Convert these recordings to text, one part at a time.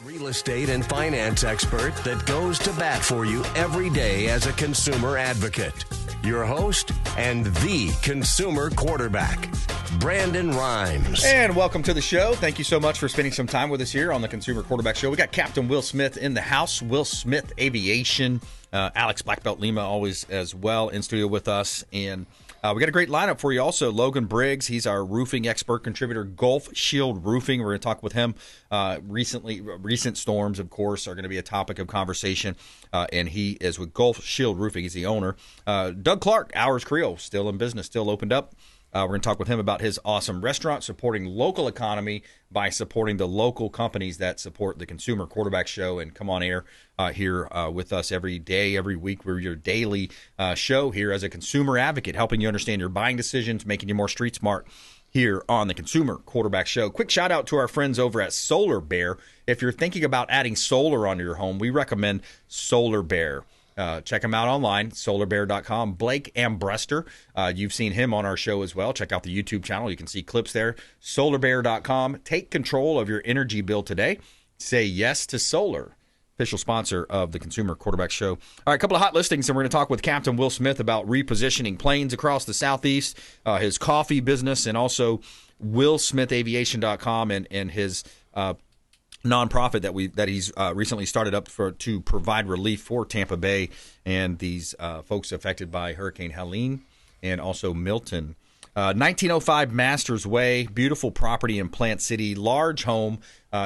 Real estate and finance expert that goes to bat for you every day as a consumer advocate. Your host and the consumer quarterback, Brandon Rhymes. And welcome to the show. Thank you so much for spending some time with us here on the Consumer Quarterback Show. We got Captain Will Smith in the house, Will Smith Aviation, Alex BlackBelt Lima always as well in studio with us. And we got a great lineup for you also. Logan Briggs, he's our roofing expert contributor. Gulf Shield Roofing, we're going to talk with him. Recent storms, of course, are going to be a topic of conversation. And he is with Gulf Shield Roofing. He's the owner. Doug Clark, Ours Creole, still in business, still opened up. We're going to talk with him about his awesome restaurant, supporting local economy by supporting the local companies that support the Consumer Quarterback Show and come on air here with us every day, every week. We're your daily show here as a consumer advocate, helping you understand your buying decisions, making you more street smart here on the Consumer Quarterback Show. Quick shout out to our friends over at Solar Bear. If you're thinking about adding solar onto your home, we recommend Solar Bear. Check him out online, solarbear.com. Blake Ambrester, you've seen him on our show as well. Check out the YouTube channel. You can see clips there. Solarbear.com. Take control of your energy bill today. Say yes to solar. Official sponsor of the Consumer Quarterback Show. All right, a couple of hot listings, and we're going to talk with Captain Will Smith about repositioning planes across the Southeast, his coffee business, and also willsmithaviation.com and his nonprofit that he's recently started up to provide relief for Tampa Bay and these folks affected by Hurricane Helene and also Milton. 1905 Masters Way, beautiful property in Plant City, large home.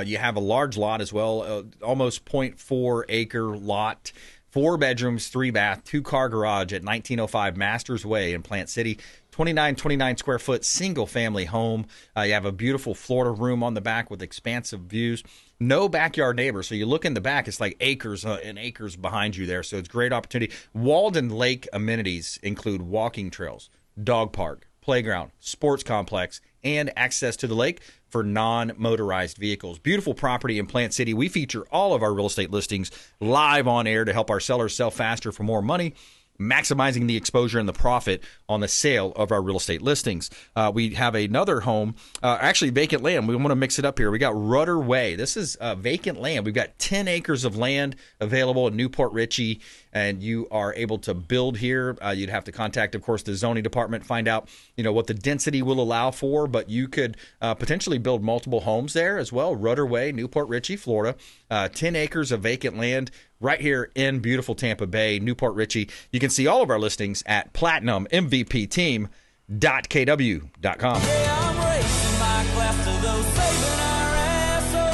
You have a large lot as well, almost 0.4 acre lot. 4 bedrooms, 3 bath, 2-car garage at 1905 Masters Way in Plant City. 29 square foot single family home. You have a beautiful Florida room on the back with expansive views. No backyard neighbor. So you look in the back, it's like acres and acres behind you there. So it's a great opportunity. Walden Lake amenities include walking trails, dog park, playground, sports complex, and access to the lake for non-motorized vehicles. Beautiful property in Plant City. We feature all of our real estate listings live on air to help our sellers sell faster for more money, maximizing the exposure and the profit on the sale of our real estate listings. We have another home, actually vacant land. We want to mix it up here. We got Rudder Way. This is vacant land. We've got 10 acres of land available in Newport Richey, and you are able to build here. You'd have to contact, of course, the zoning department, find out, what the density will allow for, but you could potentially build multiple homes there as well. Rudder Way, Newport Richey, Florida. 10 acres of vacant land right here in beautiful Tampa Bay, Newport Richey. You can see all of our listings at platinummvpteam.kw.com.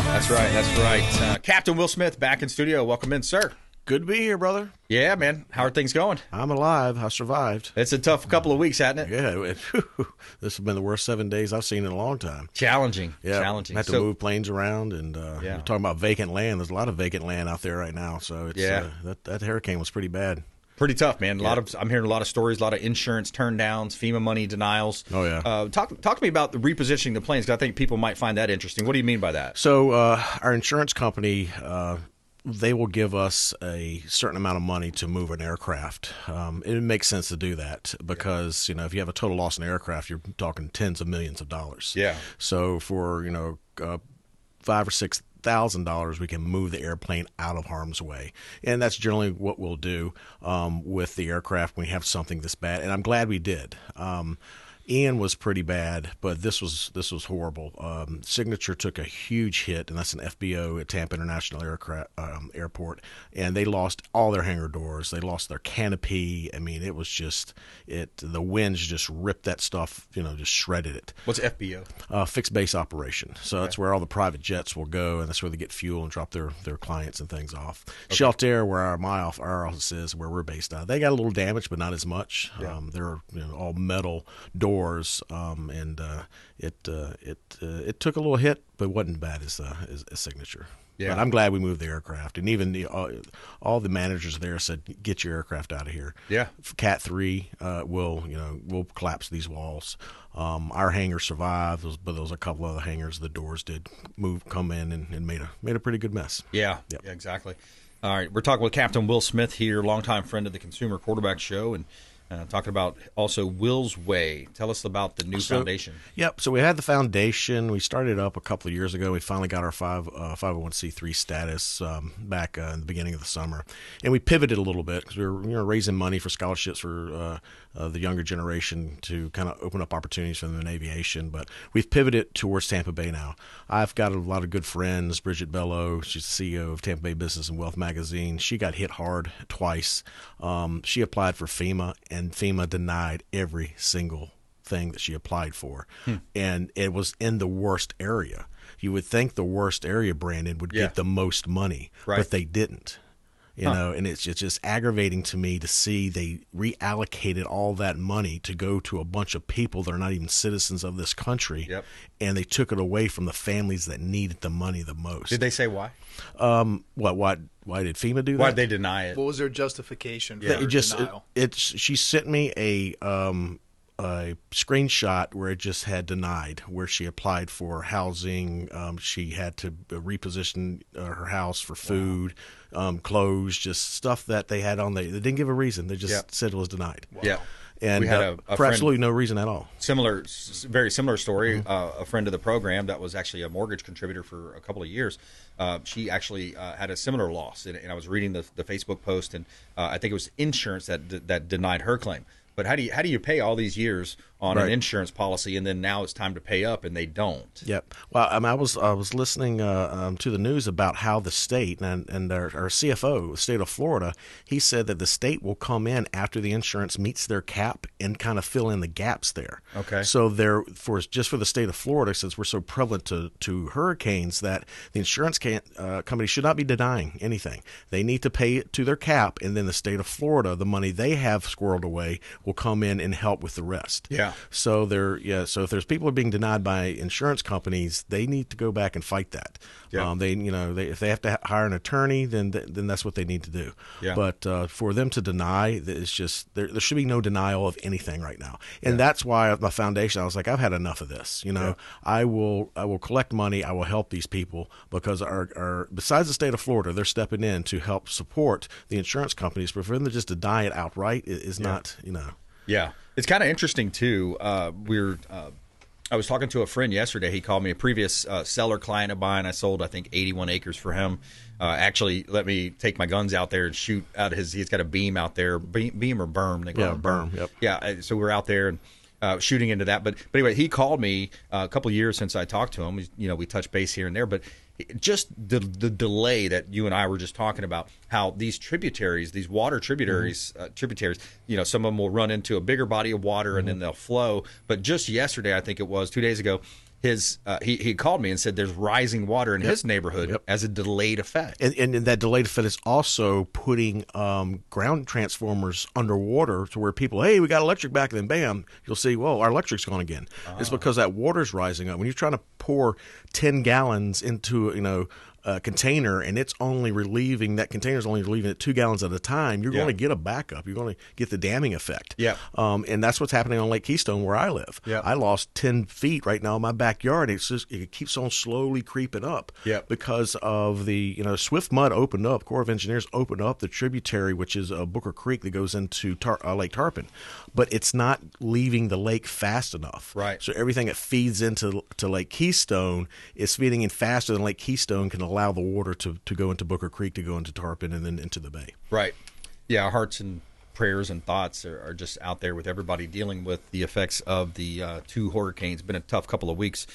That's right. Captain Will Smith back in studio. Welcome in, sir. Good to be here, brother. Yeah, man. How are things going? I'm alive. I survived. It's a tough couple of weeks, hasn't it? Yeah. This has been the worst 7 days I've seen in a long time. Challenging. Yeah. Challenging. Had to move planes around, and yeah. We're talking about vacant land. There's a lot of vacant land out there right now. So it's, that hurricane was pretty bad. Pretty tough, man. I'm hearing a lot of stories, a lot of insurance turndowns, FEMA money denials. Oh, yeah. Talk to me about the repositioning the planes, because I think people might find that interesting. What do you mean by that? So our insurance company, they will give us a certain amount of money to move an aircraft. It makes sense to do that because, if you have a total loss in an aircraft, you're talking tens of millions of dollars. Yeah. So for, $5,000 or $6,000, we can move the airplane out of harm's way. And that's generally what we'll do with the aircraft when we have something this bad. And I'm glad we did. Ian was pretty bad, but this was horrible. Signature took a huge hit, and that's an FBO at Tampa International Airport, and they lost all their hangar doors. They lost their canopy. I mean, it was just the winds just ripped that stuff, just shredded it. What's FBO? Fixed base operation. So that's where all the private jets will go, and that's where they get fuel and drop their clients and things off. Okay. Shelter, where our office is, where we're based out, they got a little damage, but not as much. Yeah. They're all metal doors. And it took a little hit, but wasn't bad as a Signature. Yeah. But I'm glad we moved the aircraft, and even all the managers there said, "Get your aircraft out of here." Yeah. Cat 3 will collapse these walls. Our hangar survived, but there was a couple other hangars. The doors did come in and made a pretty good mess. Yeah. Yep. Yeah, exactly. All right, we're talking with Captain Will Smith here, longtime friend of the Consumer Quarterback Show, and talking about also US Hwy. Tell us about the new foundation. Yep. So we had the foundation. We started up a couple of years ago. We finally got our 501c3 status back in the beginning of the summer, and we pivoted a little bit because we were raising money for scholarships for the younger generation to kind of open up opportunities for them in aviation. But we've pivoted towards Tampa Bay now. I've got a lot of good friends. Bridget Bello, she's the CEO of Tampa Bay Business and Wealth Magazine. She got hit hard twice. She applied for FEMA, and FEMA denied every single thing that she applied for. And it was in the worst area. You would think the worst area, Brandon, would get the most money, but they didn't. You know, and it's just aggravating to me to see they reallocated all that money to go to a bunch of people that are not even citizens of this country, and they took it away from the families that needed the money the most. Did they say why? Why did FEMA do that? Why did they deny it? What was their justification for denial? She sent me a screenshot where it just had denied, where she applied for housing. She had to reposition her house for food, clothes, just stuff that they had on there. They didn't give a reason. They just said it was denied. Wow. Yeah. And we had for absolutely no reason at all. Very similar story. A friend of the program that was actually a mortgage contributor for a couple of years. She actually had a similar loss, and I was reading the Facebook post, and I think it was insurance that denied her claim. But how do you pay all these years on an insurance policy, and then now it's time to pay up, and they don't? Yep. Well, I was listening to the news about how the state and our CFO, the state of Florida, he said that the state will come in after the insurance meets their cap and kind of fill in the gaps there. Okay. So just for the state of Florida, since we're so prevalent to hurricanes, that the insurance company should not be denying anything. They need to pay it to their cap, and then the state of Florida, the money they have squirreled away, will come in and help with the rest. Yeah. So if there's people being denied by insurance companies, they need to go back and fight that. Yeah. If they have to hire an attorney, then that's what they need to do. Yeah. But for them to deny, it's just there should be no denial of anything right now. And that's why my foundation, I was like, I've had enough of this. I will collect money. I will help these people because our besides the state of Florida, they're stepping in to help support the insurance companies. But for them to just deny it outright is not. Yeah, it's kind of interesting too. I was talking to a friend yesterday. He called me, a previous seller client of mine. I sold, I think, 81 acres for him. Actually, let me take my guns out there and shoot out he's got a beam out there, beam or berm. They call it berm. Yep. Yeah, so we're out there and shooting into that. But anyway, he called me a couple of years since I talked to him. We touched base here and there, but just the delay that you and I were just talking about, how these tributaries, these water tributaries, some of them will run into a bigger body of water and then they'll flow. But just yesterday, I think it was 2 days ago, he called me and said there's rising water in his neighborhood as a delayed effect. And that delayed effect is also putting ground transformers underwater to where people, hey, we got electric back, and then bam, you'll see, whoa, our electric's gone again. It's because that water's rising up. When you're trying to pour 10 gallons into container, and it's only relieving, that container's only relieving it 2 gallons at a time, you're going to get a backup. You're going to get the damming effect. Yeah. And that's what's happening on Lake Keystone where I live. Yeah. I lost 10 feet right now in my backyard. It keeps on slowly creeping up because of the, Swift Mud opened up, Corps of Engineers opened up the tributary, which is Booker Creek that goes into Lake Tarpon. But it's not leaving the lake fast enough. Right. So everything that feeds into Lake Keystone is feeding in faster than Lake Keystone can allow the water to go into Booker Creek, to go into Tarpon, and then into the bay. Right. Yeah, our hearts and prayers and thoughts are just out there with everybody dealing with the effects of the two hurricanes. It's been a tough couple of weeks.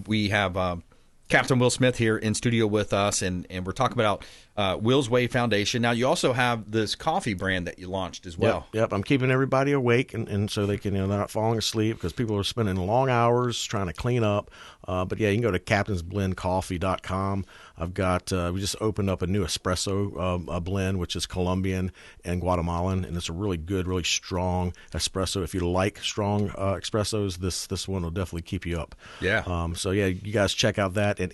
We have Captain Will Smith here in studio with us, and we're talking about US Hwy Foundation. Now, you also have this coffee brand that you launched as well. Yep. I'm keeping everybody awake, and so they can, they're not falling asleep, because people are spending long hours trying to clean up. But yeah, you can go to captainsblendcoffee.com. I've got, we just opened up a new espresso blend, which is Colombian and Guatemalan, and it's a really good, really strong espresso. If you like strong espressos, this one will definitely keep you up. Yeah. So yeah, you guys check out that, and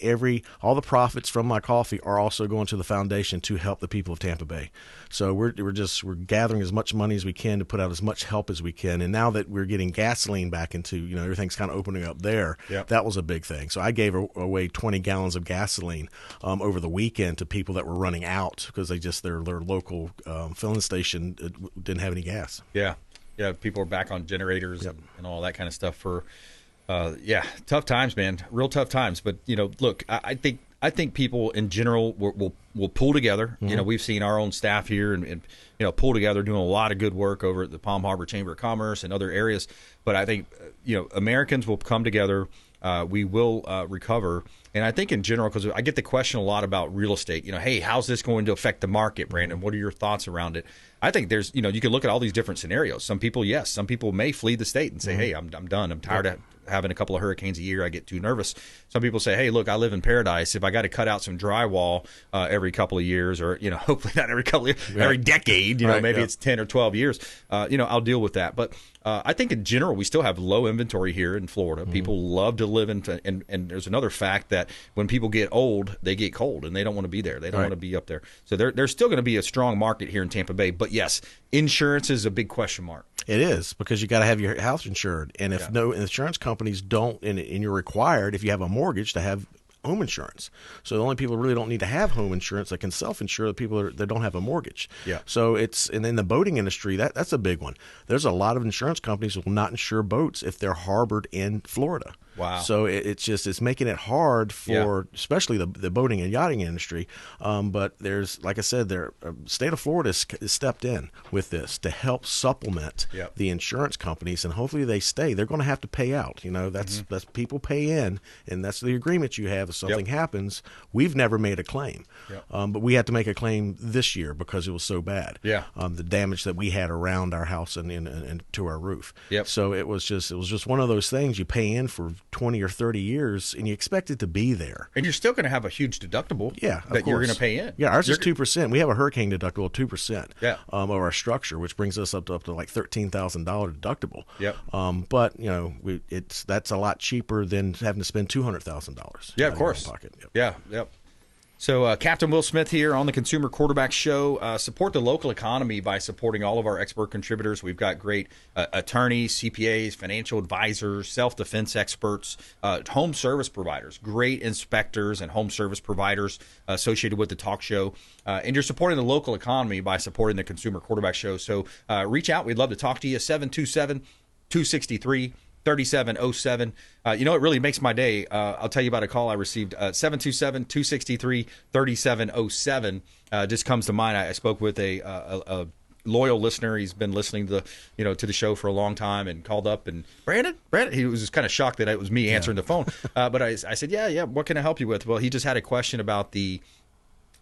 all the profits from my coffee are also going to the foundation to help the people of Tampa Bay. So we're gathering as much money as we can to put out as much help as we can. And now that we're getting gasoline back into, everything's kind of opening up there, that was a big thing. So I gave away 20 gallons of gasoline over the weekend to people that were running out because their local filling station didn't have any gas. Yeah. people are back on generators and all that kind of stuff for, tough times, man, real tough times. But, look, I think people in general will pull together. Mm-hmm. We've seen our own staff here and pull together, doing a lot of good work over at the Palm Harbor Chamber of Commerce and other areas. But I think, Americans will come together. We will recover. And I think in general, because I get the question a lot about real estate, hey, how's this going to affect the market, Brandon? What are your thoughts around it? I think there's, you can look at all these different scenarios. Some people, yes. Some people may flee the state and say, hey, I'm done. I'm tired of having a couple of hurricanes a year. I get too nervous. Some people say, hey, look, I live in paradise. If I got to cut out some drywall every couple of years, or, hopefully not every couple of years, every decade, maybe it's 10 or 12 years, I'll deal with that. But I think in general, we still have low inventory here in Florida. Mm-hmm. People love to live and there's another fact that when people get old, they get cold and they don't want to be there. They don't want to be up there. So there's still going to be a strong market here in Tampa Bay. But yes, insurance is a big question mark. It is, because you got to have your house insured. And if no insurance companies don't, and you're required, if you have a mortgage, to have home insurance. So the only people who really don't need to have home insurance that can self-insure the people that don't have a mortgage. Yeah. So and in the boating industry, that's a big one. There's a lot of insurance companies who will not insure boats if they're harbored in Florida. Wow. So it's making it hard for especially the boating and yachting industry. But there's, like I said, the state of Florida has stepped in with this to help supplement the insurance companies, and hopefully they stay. They're going to have to pay out. That's people pay in, and that's the agreement you have. If something happens, we've never made a claim, but we had to make a claim this year because it was so bad. The damage that we had around our house and to our roof. So it was just one of those things. You pay in for 20 or 30 years, and you expect it to be there. And you're still going to have a huge deductible that you're going to pay in. Yeah, ours is 2%. We have a hurricane deductible of 2% of our structure, which brings us up to like $13,000 deductible. But, that's a lot cheaper than having to spend $200,000. Yeah, of course. Pocket. So Captain Will Smith here on the Consumer Quarterback Show. Support the local economy by supporting all of our expert contributors. We've got great attorneys, CPAs, financial advisors, self-defense experts, home service providers, great inspectors and home service providers associated with the talk show. And you're supporting the local economy by supporting the Consumer Quarterback Show. So reach out. We'd love to talk to you. 727-263-3707. It really makes my day. I'll tell you about a call I received. 727-263-3707 just comes to mind. I spoke with a loyal listener. He's been listening to the show for a long time, and called up, and Brandon, he was just kind of shocked that it was me answering the phone. But I said, what can I help you with? Well, he just had a question about the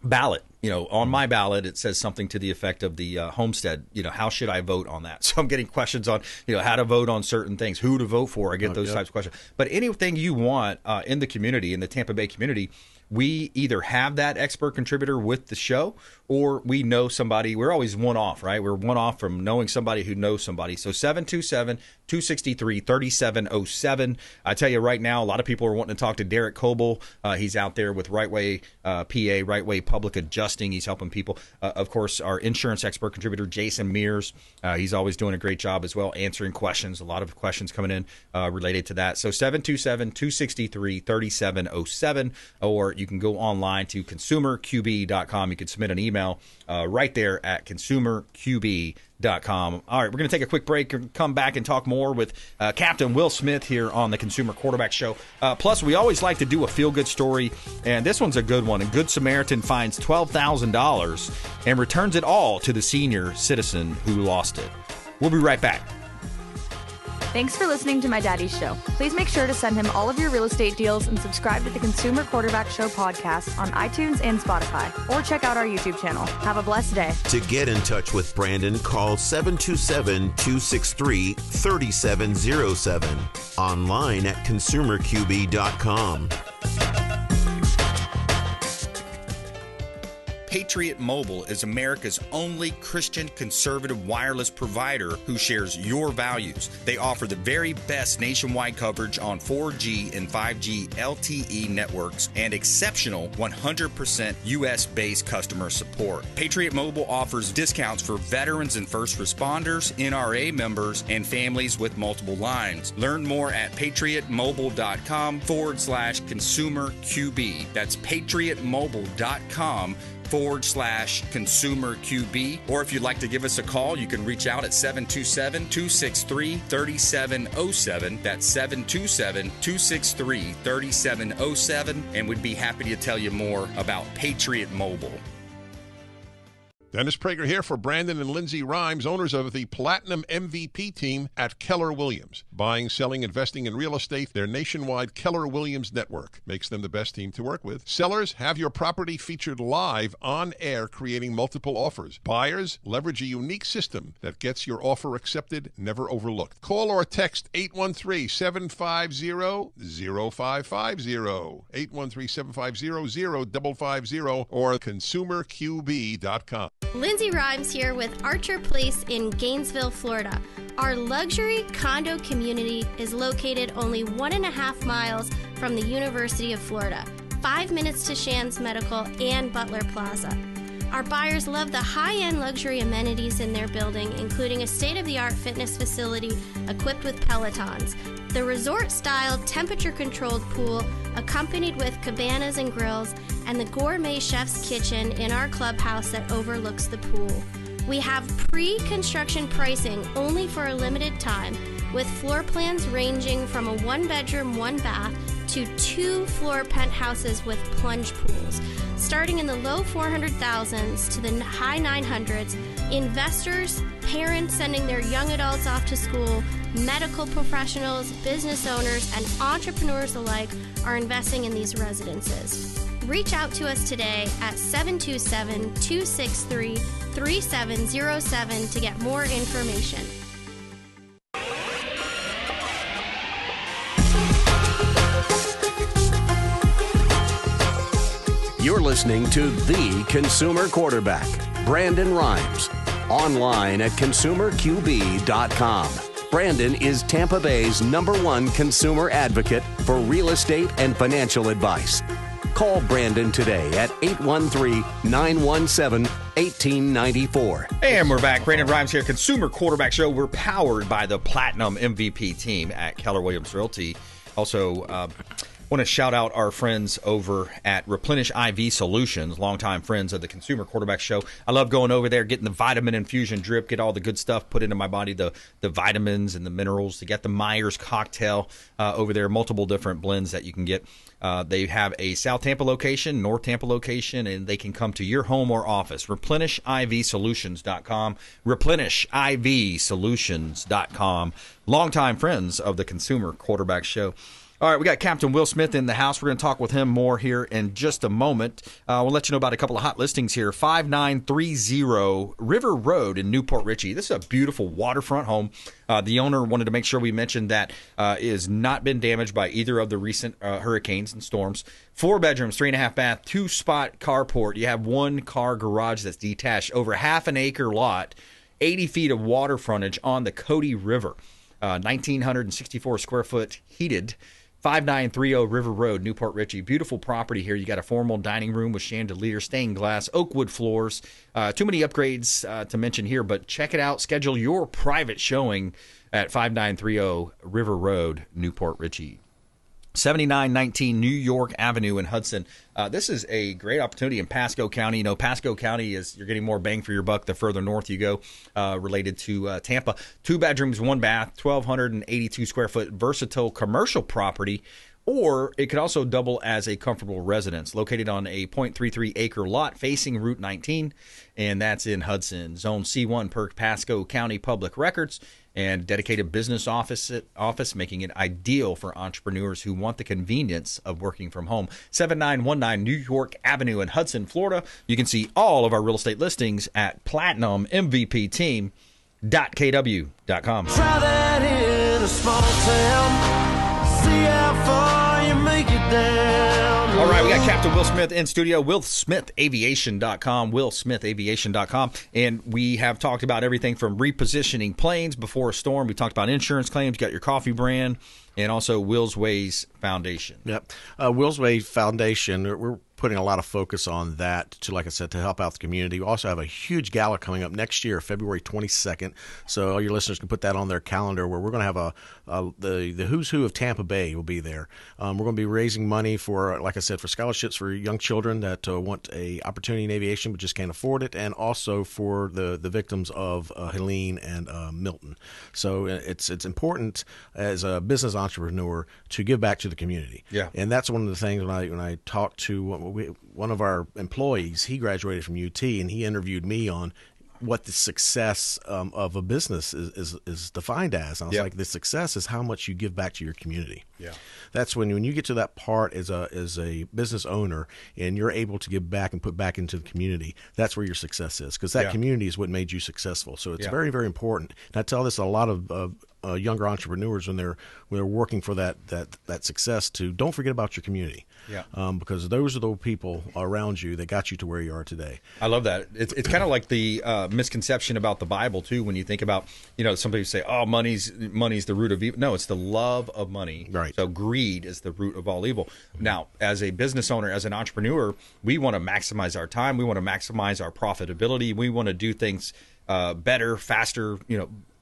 ballot. On my ballot, it says something to the effect of the homestead. How should I vote on that? So I'm getting questions on, how to vote on certain things, who to vote for. I get those types of questions. But anything you want in the community, in the Tampa Bay community, we either have that expert contributor with the show, or we know somebody. We're always one off, right? We're one off from knowing somebody who knows somebody. So 727-263-3707. I tell you right now, a lot of people are wanting to talk to Derek Coble. He's out there with Right Way PA, Right Way Public Adjusting. He's helping people. Of course, our insurance expert contributor, Jason Mears. He's always doing a great job as well, answering questions. A lot of questions coming in related to that. So 727-263-3707, or you can go online to consumerqb.com. You can submit an email right there at consumerqb.com. All right, we're going to take a quick break and come back and talk more with Captain Will Smith here on the Consumer Quarterback Show. Plus, we always like to do a feel-good story, and this one's a good one. A Good Samaritan finds $12,000 and returns it all to the senior citizen who lost it. We'll be right back. Thanks for listening to my daddy's show. Please make sure to send him all of your real estate deals and subscribe to the Consumer Quarterback Show podcast on iTunes and Spotify, or check out our YouTube channel. Have a blessed day. To get in touch with Brandon, call 727-263-3707. Online at consumerqb.com. Patriot Mobile is America's only Christian conservative wireless provider who shares your values. They offer the very best nationwide coverage on 4G and 5G LTE networks and exceptional 100% U.S.-based customer support. Patriot Mobile offers discounts for veterans and first responders, NRA members, and families with multiple lines. Learn more at patriotmobile.com/consumerqb. That's patriotmobile.com/consumerqb. facebook.com/consumerqb. Or if you'd like to give us a call, you can reach out at 727-263-3707. That's 727-263-3707. And we'd be happy to tell you more about Patriot Mobile. Dennis Prager here for Brandon and Lindsay Rhymes, owners of the Platinum MVP team at Keller Williams. Buying, selling, investing in real estate, their nationwide Keller Williams network makes them the best team to work with. Sellers, have your property featured live on air, creating multiple offers. Buyers, leverage a unique system that gets your offer accepted, never overlooked. Call or text 813-750-0550, 813-750-0550, or consumerqb.com. Lindsay Rhymes here with Archer Place in Gainesville, Florida. Our luxury condo community is located only 1.5 miles from the University of Florida, 5 minutes to Shands Medical and Butler Plaza. Our buyers love the high-end luxury amenities in their building, including a state-of-the-art fitness facility equipped with Pelotons, the resort-style temperature-controlled pool accompanied with cabanas and grills, and the gourmet chef's kitchen in our clubhouse that overlooks the pool. We have pre-construction pricing only for a limited time, with floor plans ranging from a 1-bedroom, 1-bath to 2-floor penthouses with plunge pools. Starting in the low 400,000s to the high 900s, investors, parents sending their young adults off to school, medical professionals, business owners, and entrepreneurs alike are investing in these residences. Reach out to us today at 727-263-3707 to get more information. You're listening to The Consumer Quarterback, Brandon Rhymes, online at consumerqb.com. Brandon is Tampa Bay's #1 consumer advocate for real estate and financial advice. Call Brandon today at 813-917-1894. And we're back. Brandon Rhymes here, Consumer Quarterback Show. We're powered by the Platinum MVP team at Keller Williams Realty. Also, want to shout out our friends over at Replenish IV Solutions, longtime friends of the Consumer Quarterback Show. I love going over there, getting the vitamin infusion drip, get all the good stuff put into my body, the vitamins and the minerals, to get the Myers cocktail over there, multiple different blends that you can get. They have a South Tampa location, North Tampa location, and they can come to your home or office. ReplenishIVSolutions.com. ReplenishIVSolutions.com. Longtime friends of the Consumer Quarterback Show. All right, we got Captain Will Smith in the house. We're going to talk with him more here in just a moment. We'll let you know about a couple of hot listings here. 5930 River Road in Newport Richey. This is a beautiful waterfront home. The owner wanted to make sure we mentioned that it has not been damaged by either of the recent hurricanes and storms. 4 bedrooms, 3.5 bath, 2-spot carport. You have 1-car garage that's detached. Over half an acre lot, 80 feet of water frontage on the Cody River. 1,964 square foot heated. 5930 River Road, Newport Richey. Beautiful property here. You got a formal dining room with chandelier, stained glass, oak wood floors. Too many upgrades to mention here, but check it out. Schedule your private showing at 5930 River Road, Newport Richey. 7919 New York Avenue in Hudson. This is a great opportunity in Pasco County. You know, Pasco County is, you're getting more bang for your buck the further north you go, related to Tampa. 2 bedrooms, 1 bath, 1,282 square foot versatile commercial property, or it could also double as a comfortable residence. Located on a 0.33 acre lot facing Route 19, and that's in Hudson. Zone C1 per Pasco County Public Records, and dedicated business office, making it ideal for entrepreneurs who want the convenience of working from home. 7919 New York Avenue in Hudson, Florida. You can see all of our real estate listings at platinummvpteam.kw.com. Try that in a small town. See how far you make it down. All right, we got Captain Will Smith in studio, WillSmithAviation.com, WillSmithAviation.com, and we have talked about everything from repositioning planes before a storm. We talked about insurance claims, got your coffee brand, and also Will's Ways Foundation. Yep. Will's Way Foundation, we're putting a lot of focus on that to, like I said, to help out the community. We also have a huge gala coming up next year, February 22nd. So all your listeners can put that on their calendar, where we're going to have the who's who of Tampa Bay will be there. We're going to be raising money for, like I said, for scholarships for young children that want a opportunity in aviation but just can't afford it, and also for the victims of Helene and Milton. So it's important as a business entrepreneur to give back to the community. Yeah. And that's one of the things when I talked to one of our employees. He graduated from UT, and he interviewed me on what the success of a business is defined as. And I was like, the success is how much you give back to your community. Yeah. That's when you get to that part as a business owner and you're able to give back and put back into the community, that's where your success is, because that community is what made you successful. So it's very, very important. And I tell this a lot of younger entrepreneurs when they're working for that success, to don't forget about your community. Yeah. Because those are the people around you that got you to where you are today. I love that. It's kind of like the misconception about the Bible too. When you think about, some people say, "Oh, money's the root of evil." No, it's the love of money. Right. So greed is the root of all evil. Now, as a business owner, as an entrepreneur, we want to maximize our time. We want to maximize our profitability. We want to do things better, faster,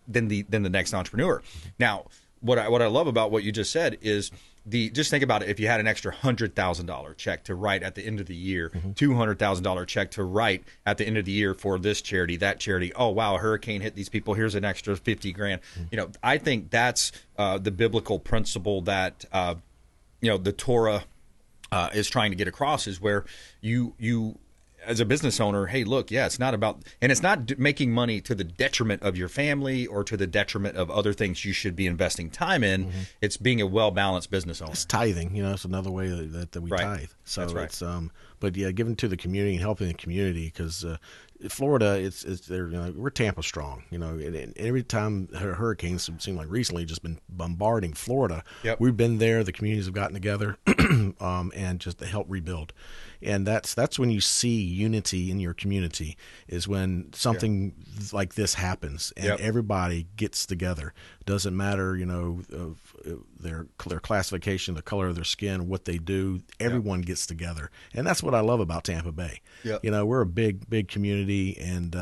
than the next entrepreneur. Now, what I love about what you just said is just think about it. If you had an extra $100,000 check to write at the end of the year, $200,000 check to write at the end of the year for this charity, that charity. Oh wow, a hurricane hit these people. Here's an extra $50,000. I think that's the biblical principle that the Torah is trying to get across, is where you as a business owner, hey, look, it's not about, and it's not making money to the detriment of your family or to the detriment of other things you should be investing time in. It's being a well-balanced business owner. It's tithing, it's another way that we tithe. So that's right. It's but giving to the community and helping the community, because Florida, we're Tampa strong, and every time hurricanes seem like recently just been bombarding Florida. Yep. We've been there. The communities have gotten together and just to help rebuild. And that's when you see unity in your community, is when something like this happens and everybody gets together. Doesn't matter, their classification, the color of their skin, what they do. Everyone gets together, and that's what I love about Tampa Bay. Yep. We're a big community, and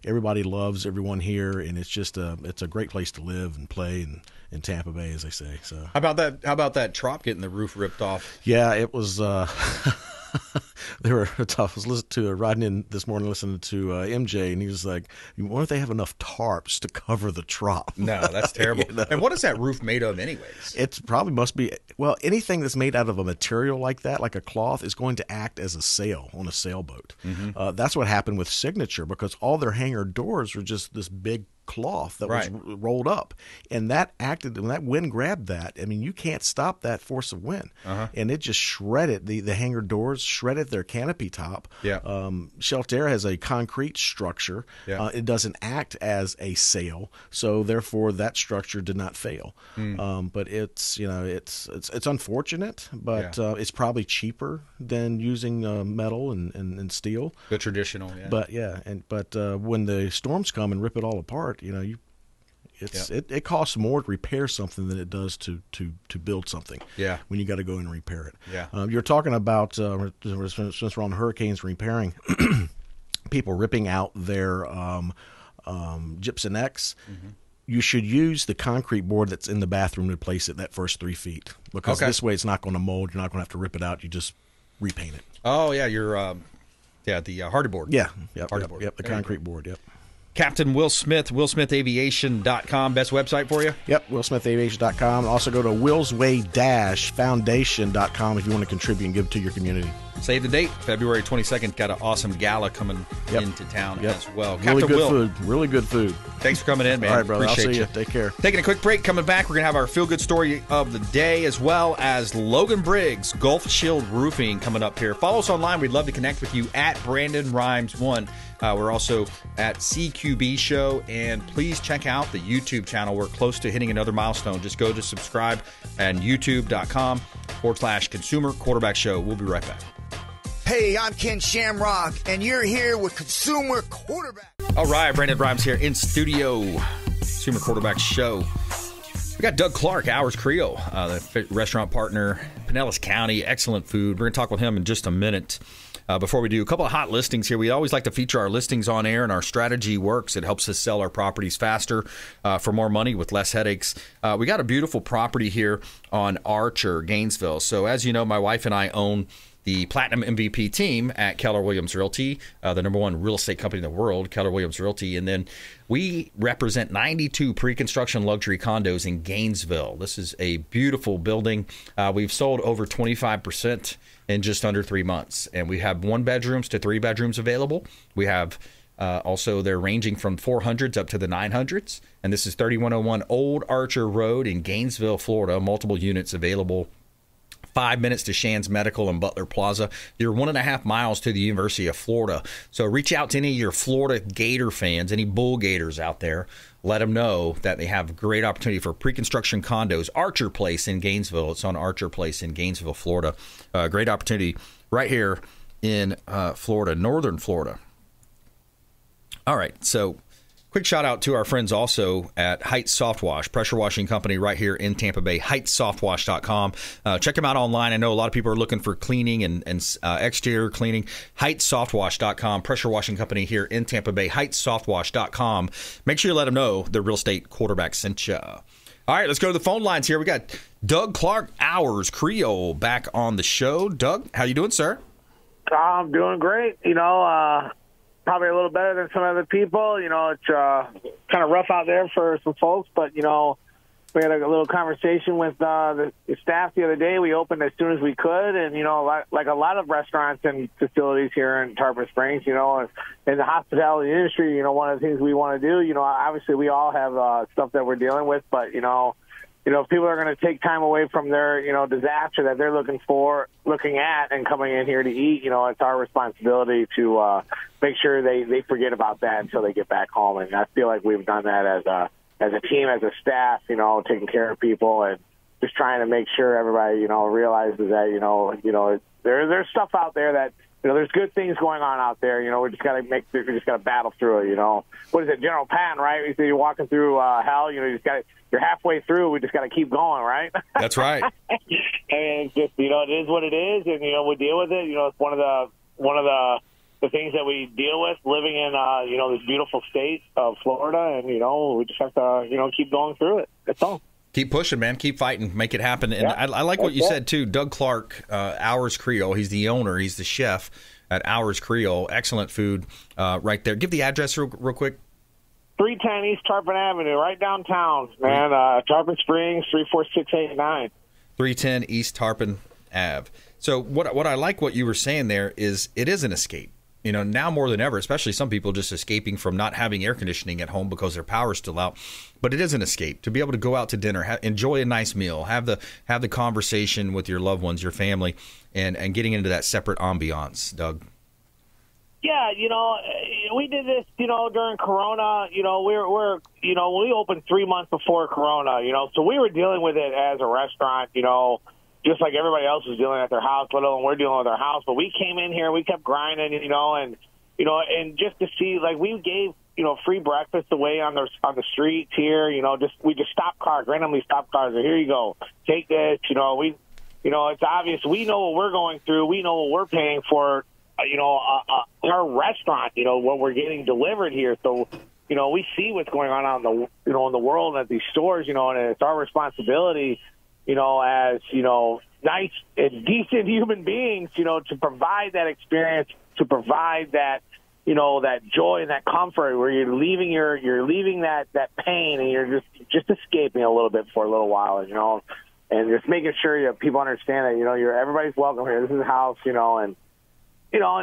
everybody loves everyone here, and it's just it's a great place to live and play in Tampa Bay, as they say. So how about that trop getting the roof ripped off? Yeah, it was. They were tough. I was riding in this morning, listening to MJ, and he was like, "Why don't they have enough tarps to cover the trop?" No, that's terrible. And what is that roof made of, anyways? It probably must be. Well, anything that's made out of a material like that, like a cloth, is going to act as a sail on a sailboat. That's what happened with Signature, because all their hangar doors were just this big cloth that was rolled up, and that acted, when that wind grabbed that, you can't stop that force of wind, and it just shredded the hangar doors, shredded their canopy top. Shelter has a concrete structure. It doesn't act as a sail, so therefore that structure did not fail. But it's it's unfortunate, but it's probably cheaper than using metal and steel, the traditional. But when the storms come and rip it all apart, it costs more to repair something than it does to build something. When you got to go and repair it. You're talking about since we're on hurricanes, repairing people ripping out their gypsum X. You should use the concrete board that's in the bathroom to replace it that first 3 feet, because this way it's not going to mold. You're not going to have to rip it out. You just repaint it. Oh yeah, the hardy board. Hardy board. The concrete board. Captain Will Smith, WillSmithAviation.com, best website for you? Yep, WillSmithAviation.com. Also go to WillsWay-Foundation.com if you want to contribute and give to your community. Save the date, February 22nd. Got an awesome gala coming into town as well. Really Captain good Will, food. Really good food. Thanks for coming in, man. All right, brother. Appreciate I'll see you. Take care. Taking a quick break. Coming back, we're going to have our feel-good story of the day, as well as Logan Briggs, Gulf Shield Roofing, coming up here. Follow us online. We'd love to connect with you at BrandonRimes1. We're also at CQB Show, and please check out the YouTube channel. We're close to hitting another milestone. Just go to subscribe and youtube.com/Consumer Quarterback Show. We'll be right back. Hey, I'm Ken Shamrock, and you're here with Consumer Quarterback. All right, Brandon BRimes here in studio. Consumer Quarterback Show. We got Doug Clark, Hours Creole, the restaurant partner Pinellas County, excellent food. We're going to talk with him in just a minute. Before we do, a couple of hot listings here. We always like to feature our listings on air, and our strategy works. It helps us sell our properties faster for more money with less headaches. We got a beautiful property here on Archer, Gainesville. So as you know, my wife and I own the Platinum MVP team at Keller Williams Realty, the number one real estate company in the world, Keller Williams Realty. And then we represent 92 pre-construction luxury condos in Gainesville. This is a beautiful building. We've sold over 25% in just under 3 months. And we have 1 bedrooms to 3 bedrooms available. We have also, they're ranging from 400s up to the 900s. And this is 3101 Old Archer Road in Gainesville, Florida. Multiple units available. 5 minutes to Shands Medical and Butler Plaza. You're 1.5 miles to the University of Florida. So reach out to any of your Florida Gator fans, any Bull Gators out there. Let them know that they have a great opportunity for pre-construction condos. Archer Place in Gainesville. It's on Archer Place in Gainesville, Florida. Great opportunity right here in Florida, northern Florida. All right, so quick shout out to our friends also at Heights Soft Wash, pressure washing company right here in Tampa Bay, heightssoftwash.com. Check them out online. I know a lot of people are looking for cleaning and exterior cleaning. Heightssoftwash.com, pressure washing company here in Tampa Bay, heightssoftwash.com. Make sure you let them know the real estate quarterback sent you. All right, let's go to the phone lines here. We got Doug Clark, Hours Creole, back on the show. Doug, how you doing, sir? I'm doing great. Probably a little better than some other people. It's kind of rough out there for some folks, but, we had a little conversation with the staff the other day. We opened as soon as we could, and, like a lot of restaurants and facilities here in Tarpon Springs, in the hospitality industry, one of the things we want to do, obviously we all have stuff that we're dealing with, but, if people are going to take time away from their, disaster that they're looking at and coming in here to eat, it's our responsibility to make sure they forget about that until they get back home. And I feel like we've done that as a team, as a staff, taking care of people and just trying to make sure everybody, realizes that, there's stuff out there that, there's good things going on out there. We just got to battle through it. What is it, General Patton, right? You say you're walking through hell. You're halfway through. We just got to keep going, right? That's right. And it's just, it is what it is, and we deal with it. It's one of the things that we deal with living in this beautiful state of Florida, and we just have to keep going through it. That's all. Keep pushing, man. Keep fighting. Make it happen. And I like what you said, too. Doug Clark, Hours Creole. He's the owner. He's the chef at Hours Creole. Excellent food right there. Give the address real quick. 310 East Tarpon Avenue, right downtown, man. Tarpon Springs, 34689. 310 East Tarpon Ave. So what I like what you were saying there is it is an escape. Now more than ever, especially some people just escaping from not having air conditioning at home because their power's still out. But it is an escape to be able to go out to dinner, enjoy a nice meal, have the conversation with your loved ones, your family, and getting into that separate ambiance, Doug. Yeah, we did this, during Corona. We opened 3 months before Corona. So we were dealing with it as a restaurant. Just like everybody else was dealing at their house, let alone we're dealing with our house. But we came in here, we kept grinding, and just to see, like, we gave, free breakfast away on the streets here, we just stopped cars, randomly stopped cars. Here you go, take this, it's obvious. We know what we're going through. We know what we're paying for, our restaurant, what we're getting delivered here. So, we see what's going on out in the world at these stores, and it's our responsibility, as, nice and decent human beings, to provide that experience, to provide that, that joy and that comfort where you're leaving that pain and you're just escaping a little bit for a little while, and just making sure people understand that, everybody's welcome here. This is a house, and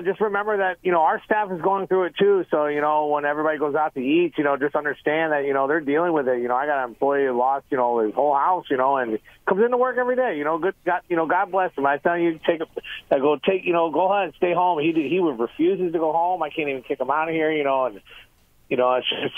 just remember that, our staff is going through it too. So, when everybody goes out to eat, just understand that, they're dealing with it. I got an employee who lost, his whole house, and comes into work every day, God bless him. I tell you, go ahead and stay home. He refuses to go home. I can't even kick him out of here, and, it's just,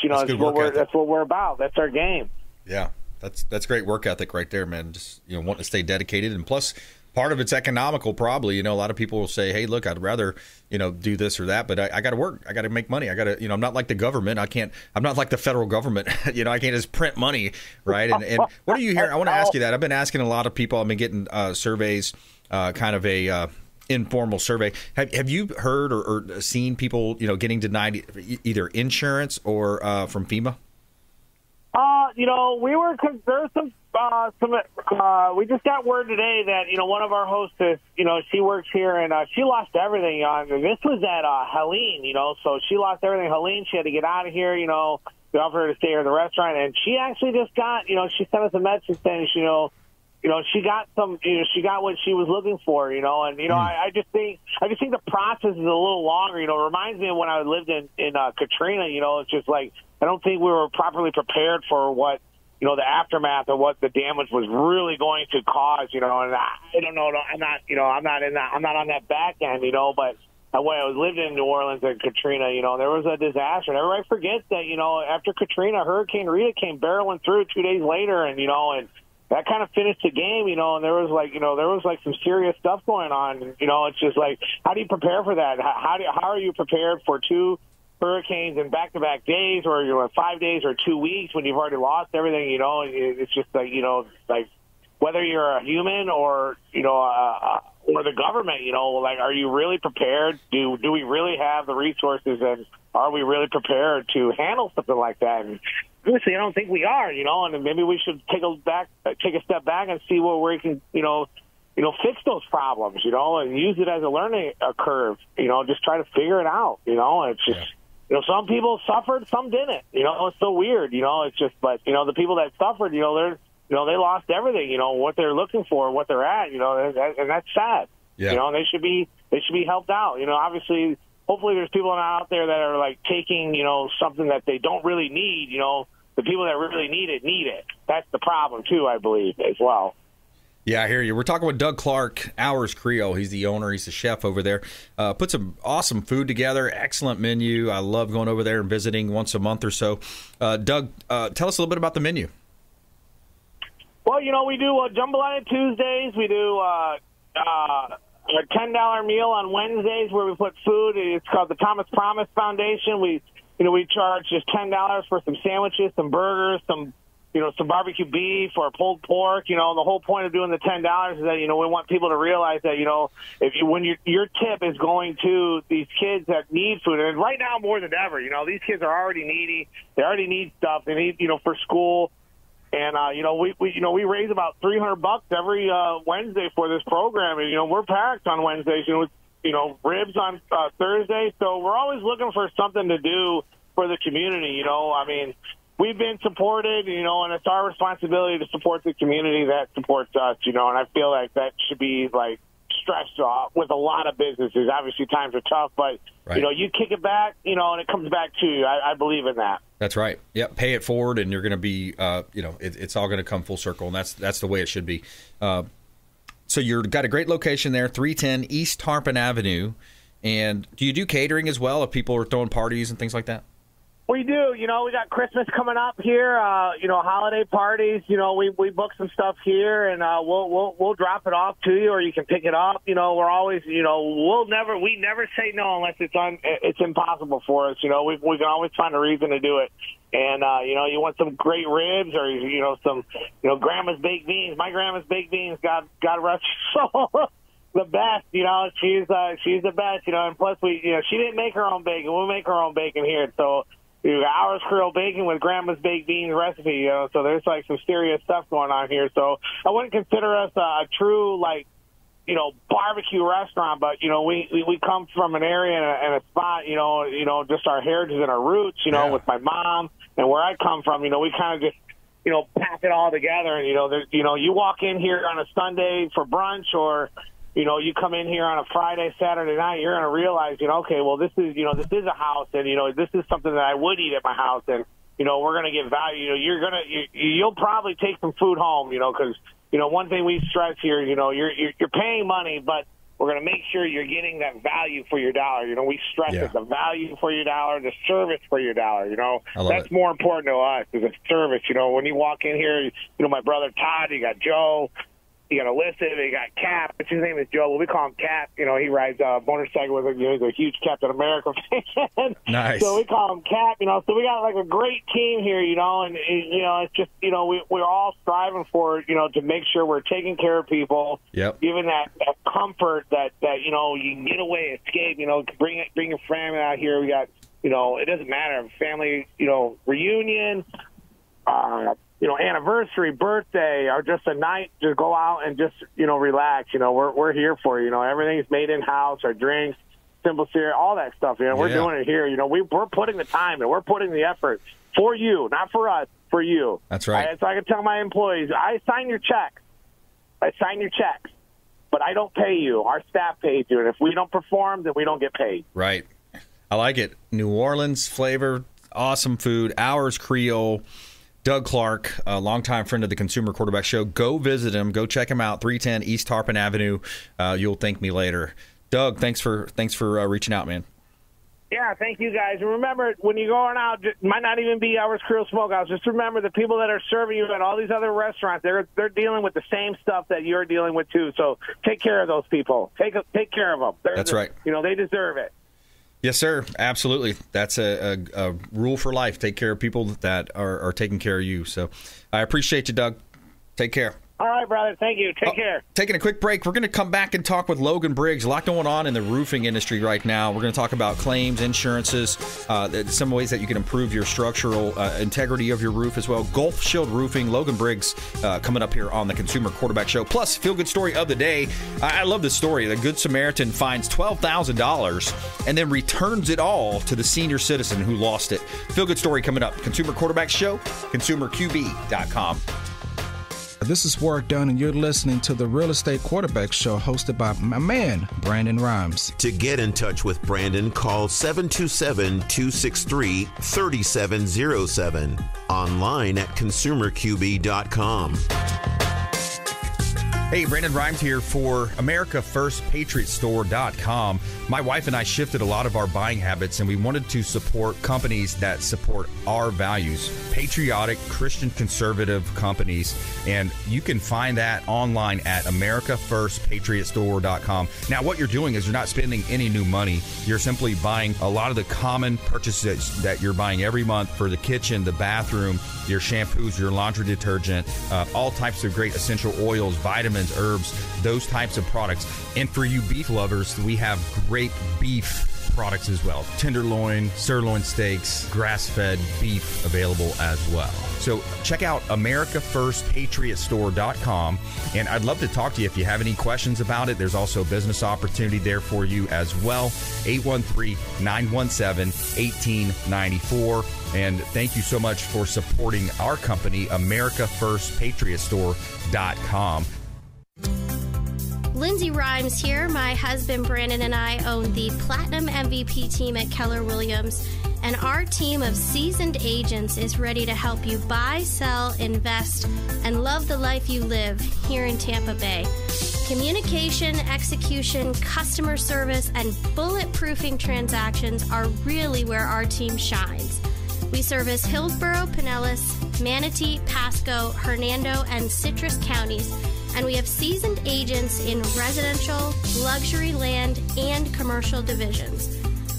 that's what we're about. That's our game. Yeah. That's great work ethic right there, man. Just, wanting to stay dedicated. And plus Part of it's economical, probably. A lot of people will say, hey, look, I'd rather, do this or that, but I got to work. I got to make money. I got to, I'm not like the government. I'm not like the federal government. I can't just print money, right? And what are you hearing? I want to ask you that. I've been asking a lot of people. I've been getting surveys, kind of a informal survey. Have you heard or seen people, getting denied either insurance or from FEMA? We just got word today that, one of our hostess, she works here and she lost everything. This was at Helene, so she lost everything. Helene, she had to get out of here, we offered her to stay here at the restaurant, and she actually just got, she sent us a message saying, she got she got what she was looking for, and I just think the process is a little longer. It reminds me of when I lived in Katrina. It's just like I don't think we were properly prepared for what the aftermath of what the damage was really going to cause. And I don't know. I'm not on that back end. But when I was living in New Orleans and Katrina, there was a disaster. And everybody forgets that after Katrina, Hurricane Rita came barreling through 2 days later, and and that kind of finished the game, and there was some serious stuff going on. It's just like, how do you prepare for that? How are you prepared for two hurricanes in back-to-back days, or 5 days or 2 weeks when you've already lost everything? It's just like, like whether you're a human or or the government, are you really prepared? Do we really have the resources, and are we really prepared to handle something like that? And obviously, I don't think we are, and maybe we should take a step back and see where we can, fix those problems, and use it as a learning curve, just try to figure it out, It's just, some people suffered, some didn't, it's so weird, it's just, but, the people that suffered, they lost everything, what they're looking for, what they're at, and that's sad, and they should be helped out, obviously. Hopefully there's people out there that are like taking, something that they don't really need, the people that really need it. That's the problem too, I believe, as well. Yeah, I hear you. We're talking with Doug Clark, US Creole. He's the owner. He's the chef over there. Put some awesome food together. Excellent menu. I love going over there and visiting once a month or so. Doug, tell us a little bit about the menu. Well, we do Jambalaya Tuesdays. We do a $10 meal on Wednesdays where we put food. It's called the Thomas Promise Foundation. We charge just $10 for some sandwiches, some burgers, some barbecue beef or pulled pork. The whole point of doing the $10 is that, we want people to realize that, when your tip is going to these kids that need food, and right now more than ever, these kids are already needy. They already need stuff. They need, for school. And, we raise about $300 every Wednesday for this program. And, we're packed on Wednesdays, with, ribs on Thursday. So we're always looking for something to do for the community. We've been supported, and it's our responsibility to support the community that supports us, and I feel like that should be, like, stressed with a lot of businesses. Obviously, times are tough, but, right. You kick it back, and it comes back to you. I believe in that. That's right. Yeah, pay it forward, and you're going to be, it's all going to come full circle, and that's the way it should be. So you've got a great location there, 310 East Tarpon Avenue. And do you do catering as well if people are throwing parties and things like that? We do. We got Christmas coming up here, holiday parties. We book some stuff here, and we'll drop it off to you, or you can pick it up. We're always, we never say no unless it's impossible for us. We can always find a reason to do it. And, you want some great ribs or, some, grandma's baked beans. My grandma's baked beans, God rest her soul. The best, she's the best, and plus she didn't make her own bacon. We'll make our own bacon here. So, we got US Creole bacon with grandma's baked beans recipe, so there's like some serious stuff going on here. So I wouldn't consider us a true barbecue restaurant, but we come from an area and a spot, just our heritage and our roots, with my mom and where I come from, we kind of just pack it all together. And you walk in here on a Sunday for brunch, or you come in here on a Friday, Saturday night, you're going to realize, okay, well, this is a house, and, this is something that I would eat at my house, and, we're going to get value. You'll probably take some food home, because, one thing we stress here, you're paying money, but we're going to make sure you're getting that value for your dollar. We stress it, the value for your dollar, the service for your dollar, That's more important to us, is the service. When you walk in here, my brother Todd, you got Joe, You got Alyssa, you got Cap, which his name is Joe. Well, we call him Cap. He rides a motorcycle with he's a huge Captain America fan. Nice. So we call him Cap. So we got like a great team here. And it's just we're all striving for to make sure we're taking care of people. Yep. Giving that comfort that you can get away, escape. Bring your family out here. We got it doesn't matter, family reunion. Anniversary, birthday, or just a night to go out and just, relax. We're here for you. Everything's made in-house, our drinks, simple syrup, all that stuff. We're doing it here. We're putting the time in. We're putting the effort for you, not for us, for you. That's right. So I can tell my employees, I sign your checks. But I don't pay you. Our staff pays you. And if we don't perform, then we don't get paid. Right. I like it. New Orleans flavor, awesome food, Ours Creole. Doug Clark, a longtime friend of the Consumer Quarterback Show. Go visit him. Go check him out. 310 East Tarpon Avenue. You'll thank me later. Doug, thanks for reaching out, man. Yeah, thank you guys. And remember, when you're going out, it might not even be Ours Creole Smokehouse. Just remember the people that are serving you at all these other restaurants, they're dealing with the same stuff that you're dealing with too. So take care of those people. Take care of them. That's right. They deserve it. Yes, sir. Absolutely. That's a rule for life. Take care of people that are taking care of you. So I appreciate you, Doug. Take care. All right, brother. Thank you. Take care. Taking a quick break. We're going to come back and talk with Logan Briggs. A lot going on in the roofing industry right now. We're going to talk about claims, insurances, some ways that you can improve your structural integrity of your roof as well. Gulf Shield Roofing, Logan Briggs coming up here on the Consumer Quarterback Show. Plus, feel-good story of the day. I love this story. The Good Samaritan finds $12,000 and then returns it all to the senior citizen who lost it. Feel-good story coming up. Consumer Quarterback Show, consumerqb.com. This is Work Done, and you're listening to the Real Estate Quarterback Show hosted by my man, Brandon Rhymes. To get in touch with Brandon, call 727-263-3707. Online at consumerqb.com. Hey, Brandon Rhymes here for AmericaFirstPatriotStore.com. My wife and I shifted a lot of our buying habits, and we wanted to support companies that support our values, patriotic, Christian conservative companies, and you can find that online at AmericaFirstPatriotStore.com. Now, what you're doing is you're not spending any new money. You're simply buying a lot of the common purchases that you're buying every month for the kitchen, the bathroom, your shampoos, your laundry detergent, all types of great essential oils, vitamins, herbs, those types of products. And for you beef lovers, we have great beef products as well. Tenderloin, sirloin steaks, grass-fed beef available as well. So check out AmericaFirstPatriotStore.com, and I'd love to talk to you if you have any questions about it. There's also a business opportunity there for you as well. 813-917-1894. And thank you so much for supporting our company, AmericaFirstPatriotStore.com. Lindsay Rhymes here. My husband Brandon and I own the Platinum MVP team at Keller Williams, and our team of seasoned agents is ready to help you buy, sell, invest, and love the life you live here in Tampa Bay. Communication, execution, customer service, and bulletproofing transactions are really where our team shines. We service Hillsborough, Pinellas, Manatee, Pasco, Hernando, and Citrus counties, and we have seasoned agents in residential, luxury land, and commercial divisions.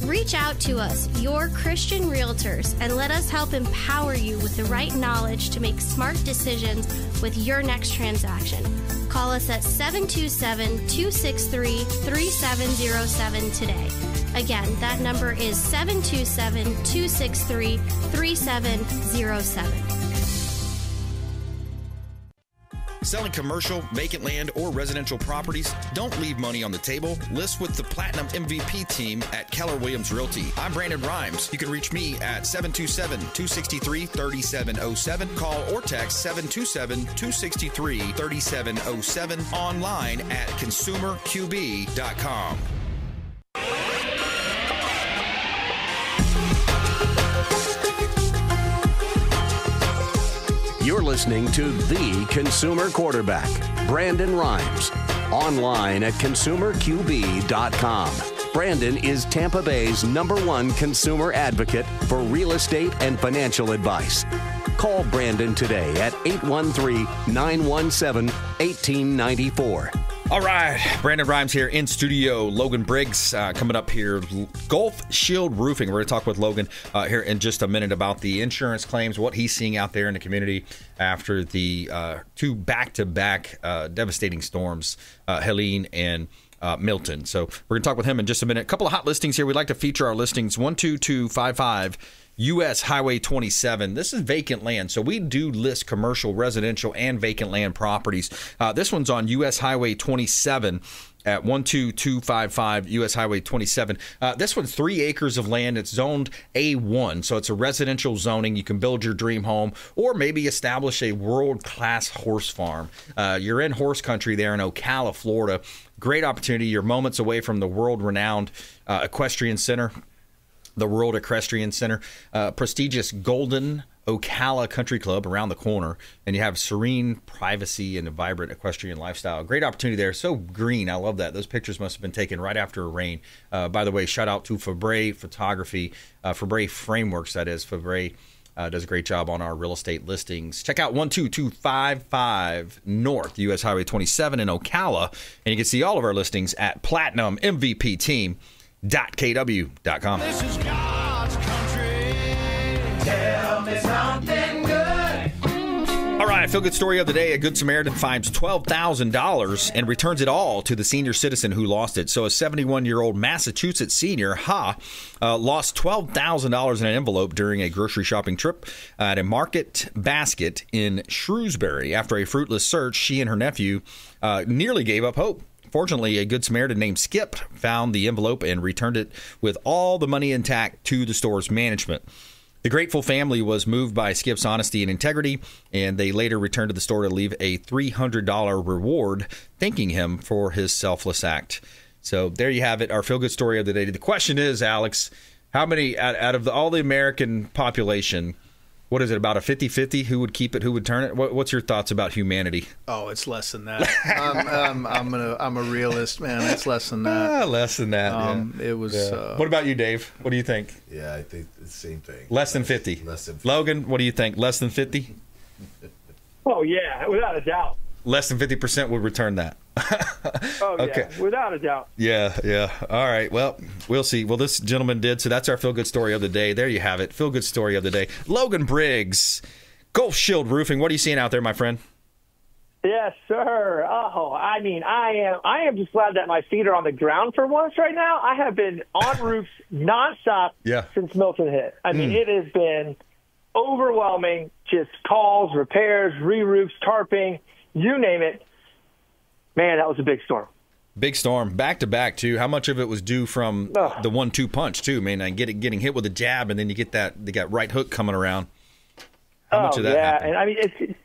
Reach out to us, your Christian realtors, and let us help empower you with the right knowledge to make smart decisions with your next transaction. Call us at 727-263-3707 today. Again, that number is 727-263-3707. Selling commercial, vacant land, or residential properties? Don't leave money on the table. List with the Platinum MVP team at Keller Williams Realty. I'm Brandon Rhymes. You can reach me at 727-263-3707. Call or text 727-263-3707. Online at consumerqb.com. You're listening to The Consumer Quarterback, Brandon Rhymes, online at consumerqb.com. Brandon is Tampa Bay's #1 consumer advocate for real estate and financial advice. Call Brandon today at 813-917-1894. All right, Brandon BRimes here in studio. Logan Briggs coming up here. Gulf Shield Roofing. We're going to talk with Logan here in just a minute about the insurance claims, what he's seeing out there in the community after the two back-to-back devastating storms, Helene and Milton. So we're going to talk with him in just a minute. A couple of hot listings here. We'd like to feature our listings 12255 US Highway 27. This is vacant land, so we do list commercial, residential, and vacant land properties. This one's on US Highway 27 at 12255 US Highway 27. This one's 3 acres of land. It's zoned A1, so it's a residential zoning. You can build your dream home or maybe establish a world-class horse farm. You're in horse country there in Ocala, Florida. Great opportunity. You're moments away from the world-renowned equestrian center. The World Equestrian Center, prestigious Golden Ocala Country Club around the corner, and you have serene privacy and a vibrant equestrian lifestyle. Great opportunity there. So green. I love that. Those pictures must have been taken right after a rain. By the way, shout out to Fabre Photography, Fabre Frameworks, that is. Fabre does a great job on our real estate listings. Check out 12255 North US Highway 27 in Ocala, and you can see all of our listings at PlatinumMVPTeam.kw.com. This is God's country. Tell me something good. All right, feel good story of the day. A Good Samaritan finds $12,000 and returns it all to the senior citizen who lost it. So a 71-year-old Massachusetts senior, lost $12,000 in an envelope during a grocery shopping trip at a market basket in Shrewsbury. After a fruitless search, she and her nephew nearly gave up hope. Fortunately, a Good Samaritan named Skip found the envelope and returned it with all the money intact to the store's management. The grateful family was moved by Skip's honesty and integrity, and they later returned to the store to leave a $300 reward, thanking him for his selfless act. So there you have it, our feel-good story of the day. The question is, Alex, how many out of all the American population, what is it, about a 50-50? Who would keep it? Who would turn it? What's your thoughts about humanity? Oh, it's less than that. I'm a realist, man. It's less than that. Less than that. Yeah. It was. Yeah. What about you, Dave? What do you think? Yeah, I think the same thing. Less than 50. Less than 50. Logan, what do you think? Less than 50? Oh yeah, without a doubt. Less than 50% would return that. Oh, yeah, okay. Without a doubt. Yeah. All right. Well, we'll see. Well, this gentleman did, so that's our feel-good story of the day. There you have it. Feel-good story of the day. Logan Briggs, Gulf Shield Roofing. What are you seeing out there, my friend? Yes, sir. Oh, I mean, I am just glad that my feet are on the ground for once right now. I have been on roofs nonstop since Milton hit. I mean, it has been overwhelming. Just calls, repairs, re-roofs, tarping, you name it. Man, that was a big storm. Big storm, back-to-back, too. How much of it was due from the 1-2 punch, too, man? And getting hit with a jab, and then you get that right hook coming around. How much of that happened? And I mean,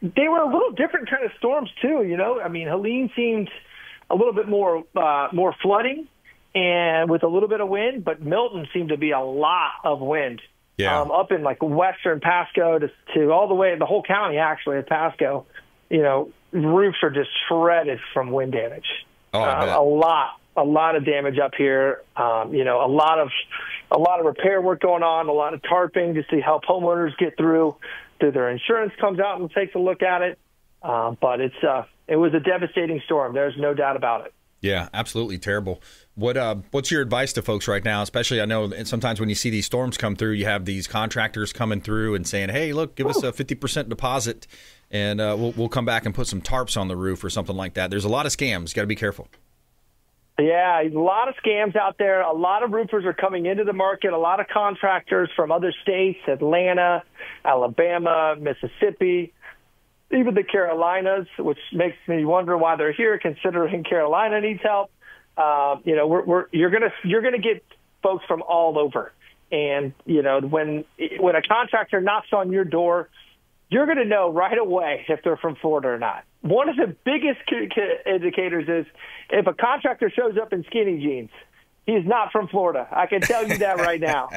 they were a little different kind of storms, too, you know? I mean, Helene seemed a little bit more flooding and with a little bit of wind, but Milton seemed to be a lot of wind. Yeah. Up in, like, western Pasco to all the way, the whole county, actually, at Pasco, you know, roofs are just shredded from wind damage. Oh, a lot of damage up here. You know, a lot of repair work going on, a lot of tarping just to help homeowners get through. Their insurance comes out and takes a look at it. But it was a devastating storm. There's no doubt about it. Yeah, absolutely terrible. What's your advice to folks right now? Especially, I know sometimes when you see these storms come through, you have these contractors coming through and saying, "Hey, look, give us a 50% deposit, and we'll come back and put some tarps on the roof or something like that." There's a lot of scams. Got to be careful. Yeah, a lot of scams out there. A lot of roofers are coming into the market. A lot of contractors from other states, Atlanta, Alabama, Mississippi, even the Carolinas, which makes me wonder why they're here, considering Carolina needs help. You know, you're gonna get folks from all over, and you know when a contractor knocks on your door, you're gonna know right away if they're from Florida or not. One of the biggest indicators is if a contractor shows up in skinny jeans, he's not from Florida. I can tell you that right now.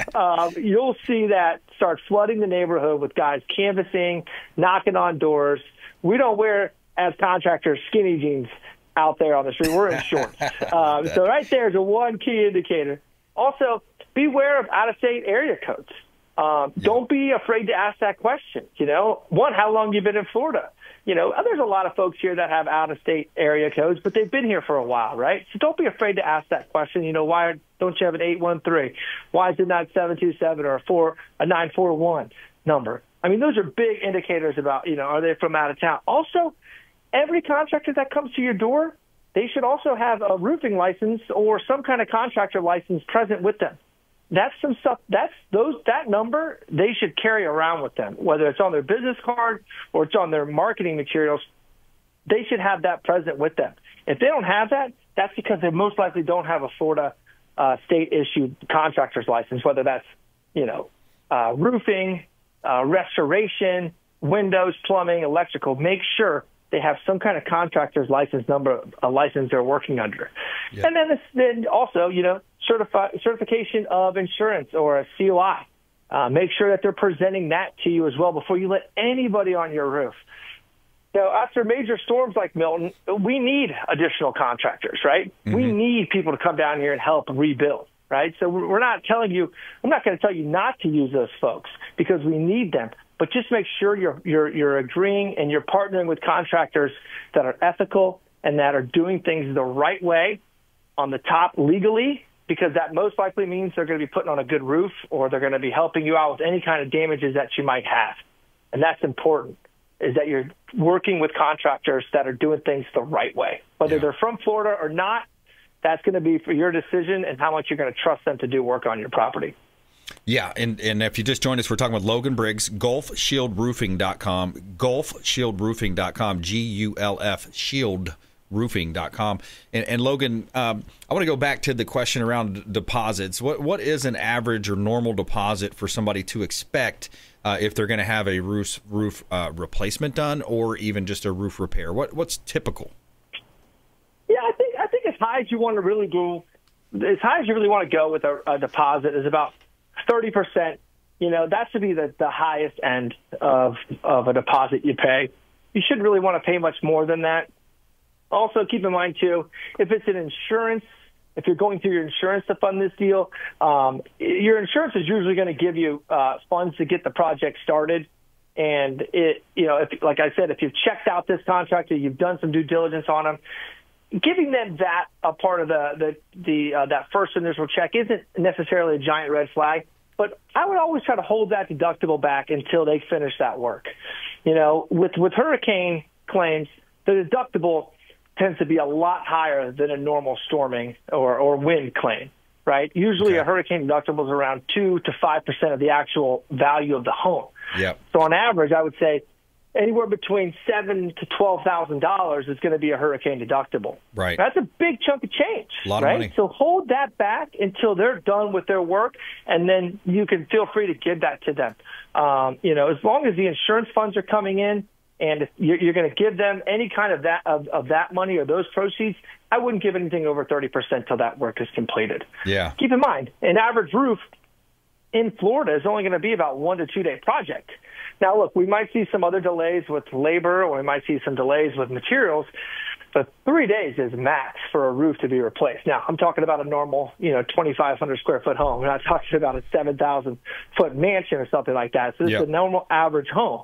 You'll see that start flooding the neighborhood with guys canvassing, knocking on doors. We don't wear, as contractors, skinny jeans out there on the street. We're in shorts. So right there is a one key indicator. Also, beware of out-of-state area codes. Don't be afraid to ask that question. One, how long have you been in Florida? There's a lot of folks here that have out-of-state area codes, but they've been here for a while, right? So don't be afraid to ask that question. Why don't you have an 813? Why is it not 727 or a 941 number? I mean, those are big indicators about, are they from out of town? Also, every contractor that comes to your door, they should also have a roofing license or some kind of contractor license present with them. That's some stuff. That number they should carry around with them, whether it's on their business card or it's on their marketing materials. They should have that present with them. If they don't have that, that's because they most likely don't have a Florida state-issued contractor's license, whether that's roofing, restoration, windows, plumbing, electrical. Make sure they have some kind of contractor's license number, a license they're working under. Yep. And then also, certification of insurance or a COI. Make sure that they're presenting that to you as well before you let anybody on your roof. After major storms like Milton, we need additional contractors, right? Mm-hmm. We need people to come down here and help rebuild, right? So I'm not going to tell you not to use those folks because we need them. But just make sure you're agreeing and you're partnering with contractors that are ethical and that are doing things the right way on the top legally, because that most likely means they're going to be putting on a good roof or they're going to be helping you out with any kind of damages that you might have. And that's important, is that you're working with contractors that are doing things the right way. Whether they're from Florida or not, that's going to be for your decision and how much you're going to trust them to do work on your property. Yeah, and if you just joined us, we're talking with Logan Briggs, GulfShieldRoofing.com, GulfShieldRoofing.com, GULF ShieldRoofing.com. And Logan, I want to go back to the question around deposits. What is an average or normal deposit for somebody to expect if they're going to have a roof replacement done or even just a roof repair? What's typical? Yeah, I think as high as you want to really go, as high as you really want to go with a deposit is about 30%. That should be the highest end of a deposit you pay. You shouldn't really want to pay much more than that. Also, keep in mind, too, if it's an insurance, if you're going through your insurance to fund this deal, your insurance is usually going to give you funds to get the project started. And like I said, if you've checked out this contractor, you've done some due diligence on them, giving them that a part of that first initial check isn't necessarily a giant red flag, but I would always try to hold that deductible back until they finish that work. With hurricane claims, the deductible tends to be a lot higher than a normal storming or wind claim, right? Usually a hurricane deductible is around 2 to 5% of the actual value of the home. Yep. So on average, I would say anywhere between $7,000 to $12,000 is going to be a hurracane deductible. Right. That's a big chunk of change. A lot right? of money. So hold that back until they're done with their work, and then you can feel free to give that to them. As long as the insurance funds are coming in, and if you're going to give them any kind of that money or those proceeds, I wouldn't give anything over 30% till that work is completed. Yeah. Keep in mind, an average roof in Florida is only going to be about 1 to 2 day project. Now, look, we might see some other delays with labor, or we might see some delays with materials, but 3 days is max for a roof to be replaced. Now, I'm talking about a normal, 2,500 square foot home. We're not talking about a 7,000 foot mansion or something like that. So this is a normal average home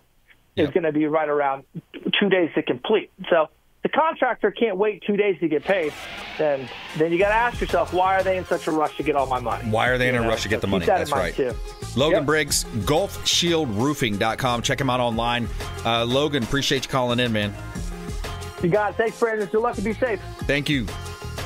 is going to be right around 2 days to complete. So the contractor can't wait 2 days to get paid. Then you got to ask yourself, why are they in such a rush to get all my money? Why are they in a rush to get the money? That's right. Too. Logan Briggs, GulfShieldRoofing.com. Check him out online. Logan, appreciate you calling in, man. You got it. Thanks, Brandon. Good luck and be safe. Thank you.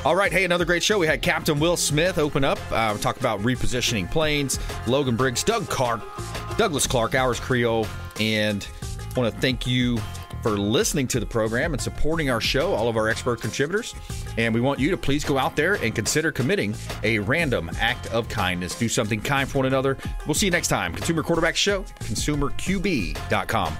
All right, hey, another great show. We had Captain Will Smith open up. We talked about repositioning planes. Logan Briggs, Douglas Clark, Ours Creole, and I want to thank you for listening to the program and supporting our show, all of our expert contributors. And we want you to please go out there and consider committing a random act of kindness. Do something kind for one another. We'll see you next time. Consumer Quarterback Show, consumerqb.com.